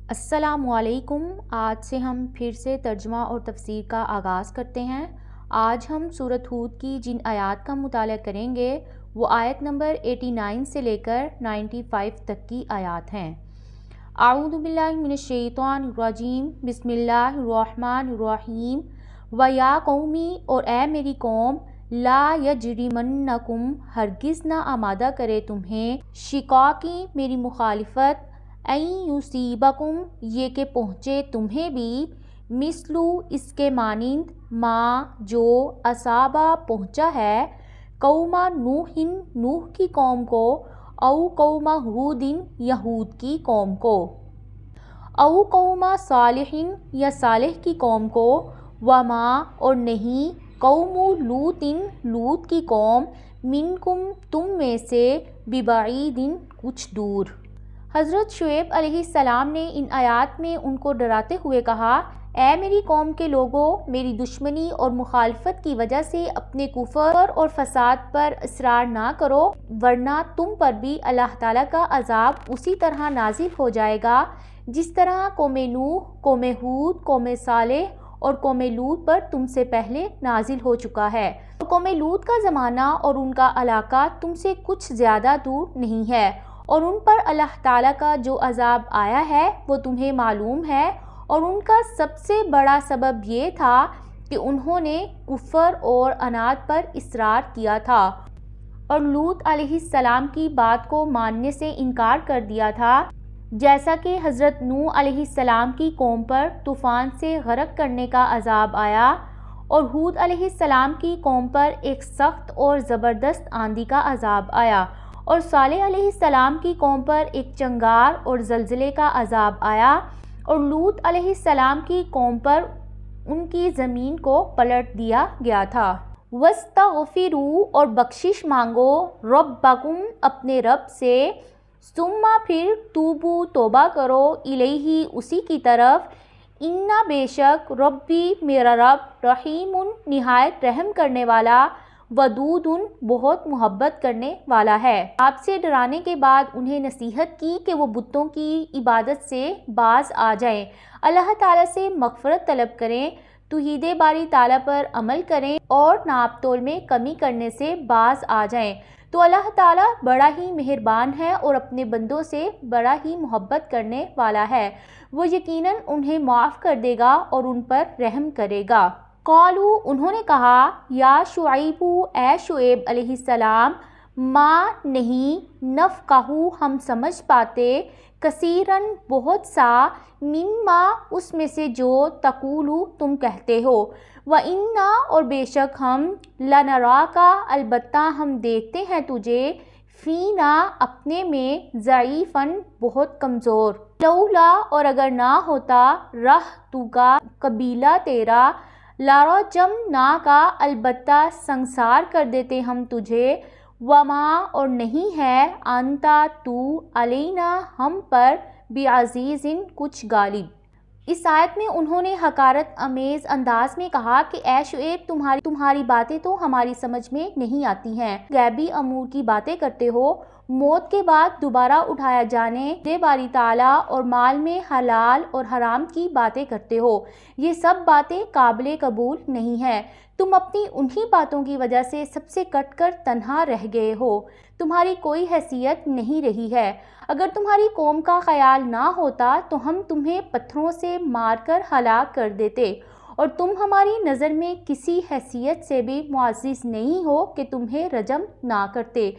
السلام علیکم۔ آج سے ہم پھر سے ترجمہ اور تفسیر کا آغاز کرتے ہیں۔ آج ہم سورۃ ہود کی جن آیات کا مطالعہ کریں گے وہ آیت نمبر 89 سے لے کر 95 تک کی آیات ہیں۔ اعوذ باللہ من الشیطان الرجیم، بسم اللہ الرحمن الرحیم۔ وَيَا قَوْمِ، اور اے میری قوم، لا یجرمنکم، ہرگز نہ آمادہ کرے تمہیں، شقاقی، میری مخالفت، این یصیبکم، یہ کہ پہنچے تمہیں بھی، مثلو، اس کے مانند، ما، جو، اصابہ، پہنچا ہے، قوم نوح، نوح کی قوم کو، او قوم ہود، یا ہود کی قوم کو، او قوم صالح، یا صالح کی قوم کو، وما، اور نہیں، قوم لوط، لوط کی قوم، منکم، تم میں سے، ببعید، کچھ دور۔ حضرت شعیب علیہ السلام نے ان آیات میں ان کو ڈراتے ہوئے کہا، اے میری قوم کے لوگو، میری دشمنی اور مخالفت کی وجہ سے اپنے کفر اور فساد پر اصرار نہ کرو، ورنہ تم پر بھی اللہ تعالیٰ کا عذاب اسی طرح نازل ہو جائے گا جس طرح قوم نوح، قوم ہود، قوم صالح اور قوم لوط پر تم سے پہلے نازل ہو چکا ہے۔ قوم لوط کا زمانہ اور ان کا علاقہ تم سے کچھ زیادہ دور نہیں ہے، اور ان پر اللہ تعالیٰ کا جو عذاب آیا ہے وہ تمہیں معلوم ہے، اور ان کا سب سے بڑا سبب یہ تھا کہ انہوں نے کفر اور عناد پر اصرار کیا تھا اور لوط علیہ السلام کی بات کو ماننے سے انکار کر دیا تھا، جیسا کہ حضرت نوح علیہ السلام کی قوم پر طوفان سے غرق کرنے کا عذاب آیا، اور ہود علیہ السلام کی قوم پر ایک سخت اور زبردست آندھی کا عذاب آیا، اور صالح علیہ السلام کی قوم پر ایک چنگار اور زلزلے کا عذاب آیا، اور لوط علیہ السلام کی قوم پر ان کی زمین کو پلٹ دیا گیا تھا۔ وَاسْتَغْفِرُوا، اور بخشش مانگو، رَبَّکُمْ، اپنے رب سے، ثم پھر توبو، توبہ کرو، الیہ، اسی کی طرف، ان بے شک، ربی، میرا رب، رحیم، نہایت رحم کرنے والا، ودود، بہت محبت کرنے والا ہے۔ آپ سے ڈرانے کے بعد انہیں نصیحت کی کہ وہ بتوں کی عبادت سے باز آ جائیں، اللہ تعالیٰ سے مغفرت طلب کریں، توحید باری تعالیٰ پر عمل کریں اور ناپ تول میں کمی کرنے سے باز آ جائیں، تو اللہ تعالیٰ بڑا ہی مہربان ہے اور اپنے بندوں سے بڑا ہی محبت کرنے والا ہے، وہ یقیناً انہیں معاف کر دے گا اور ان پر رحم کرے گا۔ قالو، انہوں نے کہا، یا شعیب، اے شعیب علیہ السلام، ما، نہیں، نفقہ، ہم سمجھ پاتے، کثیراً، بہت سا، مما، اس میں سے جو، تقولو، تم کہتے ہو، وَإِنَّا، اور بے شک ہم، لَنَرَاکَ، البتہ ہم دیکھتے ہیں تجھے، فینا، اپنے میں، ضعیفاً، بہت کمزور، لولا، اور اگر نہ ہوتا، رہطُکَ، قبیلہ تیرا، لَرَجَمْنَاکَ، البتہ سنگسار کر دیتے ہم تجھے، وما، اور نہیں ہے، انتا، تو، علینا، ہم پر، بعزیز، کچھ غالب۔ اس آیت میں انہوں نے حقارت آمیز انداز میں کہا کہ اے شعیب، تمہاری باتیں تو ہماری سمجھ میں نہیں آتی ہیں، غیبی امور کی باتیں کرتے ہو، موت کے بعد دوبارہ اٹھایا جانے، دے باری تعالیٰ اور مال میں حلال اور حرام کی باتیں کرتے ہو، یہ سب باتیں قابل قبول نہیں ہیں، تم اپنی انہی باتوں کی وجہ سے سب سے کٹ کر تنہا رہ گئے ہو، تمہاری کوئی حیثیت نہیں رہی ہے، اگر تمہاری قوم کا خیال نہ ہوتا تو ہم تمہیں پتھروں سے مار کر ہلاک کر دیتے، اور تم ہماری نظر میں کسی حیثیت سے بھی معزز نہیں ہو کہ تمہیں رجم نہ کرتے،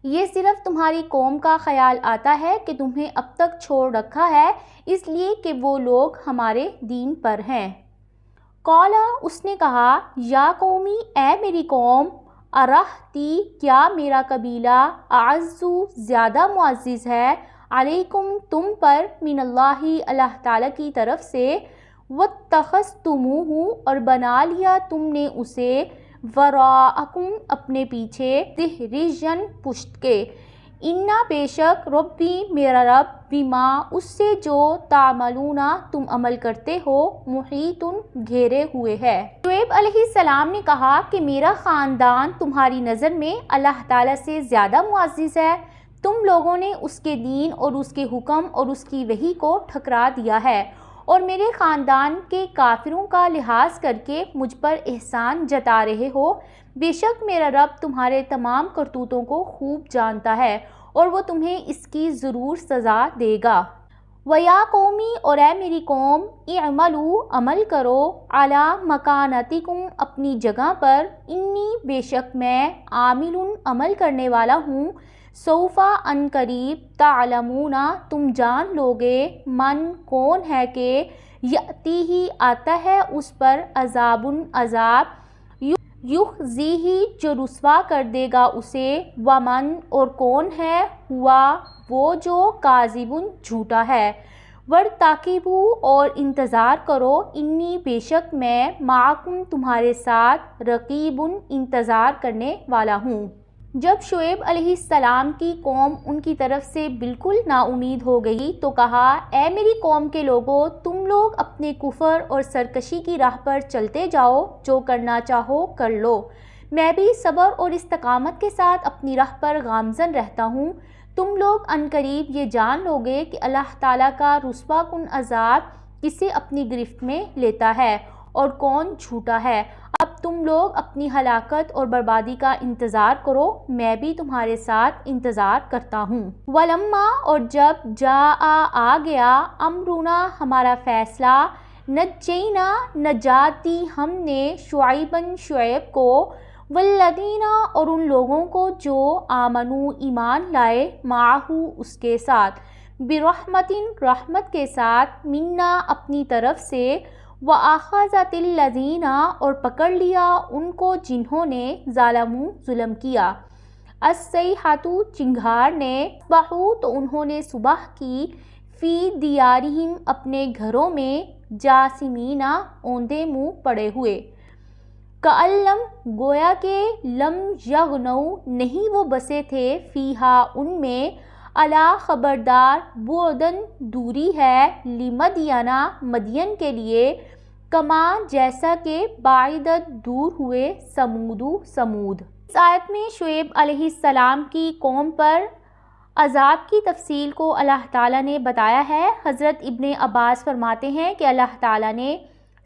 یہ صرف تمہاری قوم کا خیال آتا ہے کہ تمہیں اب تک چھوڑ رکھا ہے اس لیے کہ وہ لوگ ہمارے دین پر ہیں۔ قالا، اس نے کہا، یا قومی، اے میری قوم، ارہتی، کیا میرا قبیلہ، اعز، زیادہ معزز ہے، علیکم، تم پر، من اللہ، اللہ تعالیٰ کی طرف سے، واتخذتموہ، اور بنا لیا تم نے اسے، وراءکم، اپنے پیچھے، ظہریاً، پشت کے، انا، بے شک، ربی، میرا رب، بما، اس سے جو، تعملون، تم عمل کرتے ہو، محیط، گھیرے ہوئے ہے۔ شعیب علیہ السلام نے کہا کہ میرا خاندان تمہاری نظر میں اللہ تعالیٰ سے زیادہ معزز ہے، تم لوگوں نے اس کے دین اور اس کے حکم اور اس کی وحی کو ٹھکرا دیا ہے اور میرے خاندان کے کافروں کا لحاظ کر کے مجھ پر احسان جتا رہے ہو۔ بے شک میرا رب تمہارے تمام کرتوتوں کو خوب جانتا ہے اور وہ تمہیں اس کی ضرور سزا دے گا۔ وَيَا قَوْمِ اور اے میری قوم، اعملوا عمل کرو، عَلَىٰ مَكَانَتِكُمْ اپنی جگہ پر، انی بے شک میں، عامل عمل کرنے والا ہوں، سوف ان قریب، تعلمون تم جان لوگے، من کون ہے کہ، یأتیہ آتا ہے اس پر، عذاب عذاب، یخزیہ جو رسوا کر دے گا اسے، ومن اور کون ہے، ہوا وہ جو کاذب جھوٹا ہے، وارتقبوا اور انتظار کرو، انی بے شک میں، معکم تمہارے ساتھ، رقیب انتظار کرنے والا ہوں۔ جب شعیب علیہ السلام کی قوم ان کی طرف سے بالکل نا امید ہو گئی تو کہا، اے میری قوم کے لوگو، تم لوگ اپنے کفر اور سرکشی کی راہ پر چلتے جاؤ، جو کرنا چاہو کر لو، میں بھی صبر اور استقامت کے ساتھ اپنی راہ پر گامزن رہتا ہوں۔ تم لوگ عنقریب یہ جان لوگے کہ اللہ تعالیٰ کا رسوا کن عذاب کسے اپنی گرفت میں لیتا ہے اور کون جھوٹا ہے۔ اب تم لوگ اپنی ہلاکت اور بربادی کا انتظار کرو، میں بھی تمہارے ساتھ انتظار کرتا ہوں۔ وَلَمَّا اور جب آ گیا امرنا ہمارا فیصلہ، نجینا نجات دی ہم نے شعیباً شعیب کو، والذین اور ان لوگوں کو جو آمنوا ایمان لائے، معہ اس کے ساتھ، برحمت رحمت کے ساتھ، منا اپنی طرف سے، وَأَخَذَتِ الَّذِينَ اور پکڑ لیا ان کو جنہوں نے ظالموا ظلم کیا، الصیحۃ چنگھار نے، اصبحوا تو انہوں نے صبح کی، فی دیارہم اپنے گھروں میں، جاثمین اوندے منہ پڑے ہوئے، کأن لم گویا کہ لم یغنوا نہیں وہ بسے تھے، فیہا ان میں، الا خبردار، بعداً دوری ہے، لمدین مدین کے لیے، کما جیسا کہ بعدت دور ہوئے، سمود۔ اس آیت میں شعیب علیہ السلام کی قوم پر عذاب کی تفصیل کو اللہ تعالیٰ نے بتایا ہے۔ حضرت ابن عباس فرماتے ہیں کہ اللہ تعالیٰ نے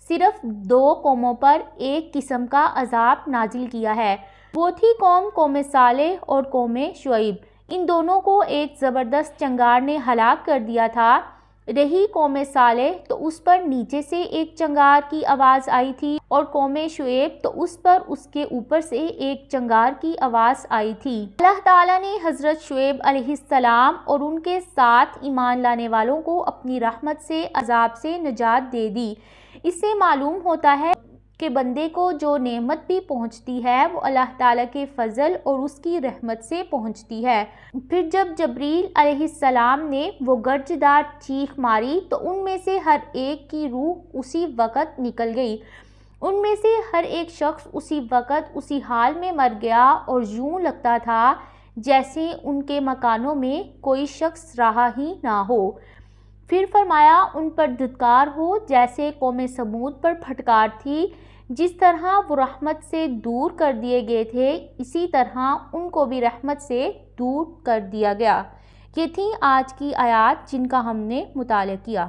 صرف دو قوموں پر ایک قسم کا عذاب نازل کیا ہے، وہ تھی قوم صالح اور قوم شعیب۔ ان دونوں کو ایک زبردست چنگار نے ہلاک کر دیا تھا۔ رہی قوم صالح تو اس پر نیچے سے ایک چنگار کی آواز آئی تھی، اور قوم شعیب تو اس پر اس کے اوپر سے ایک چنگار کی آواز آئی تھی۔ اللہ تعالیٰ نے حضرت شعیب علیہ السلام اور ان کے ساتھ ایمان لانے والوں کو اپنی رحمت سے عذاب سے نجات دے دی۔ اس سے معلوم ہوتا ہے کہ بندے کو جو نعمت بھی پہنچتی ہے وہ اللہ تعالیٰ کے فضل اور اس کی رحمت سے پہنچتی ہے۔ پھر جب جبریل علیہ السلام نے وہ گرجدار چیخ ماری تو ان میں سے ہر ایک کی روح اسی وقت نکل گئی، ان میں سے ہر ایک شخص اسی وقت اسی حال میں مر گیا، اور یوں لگتا تھا جیسے ان کے مکانوں میں کوئی شخص رہا ہی نہ ہو۔ پھر فرمایا ان پر دھتکار ہو جیسے قوم سمود پر پھٹکار تھی، جس طرح وہ رحمت سے دور کر دیے گئے تھے اسی طرح ان کو بھی رحمت سے دور کر دیا گیا۔ یہ تھیں آج کی آیات جن کا ہم نے مطالعہ کیا۔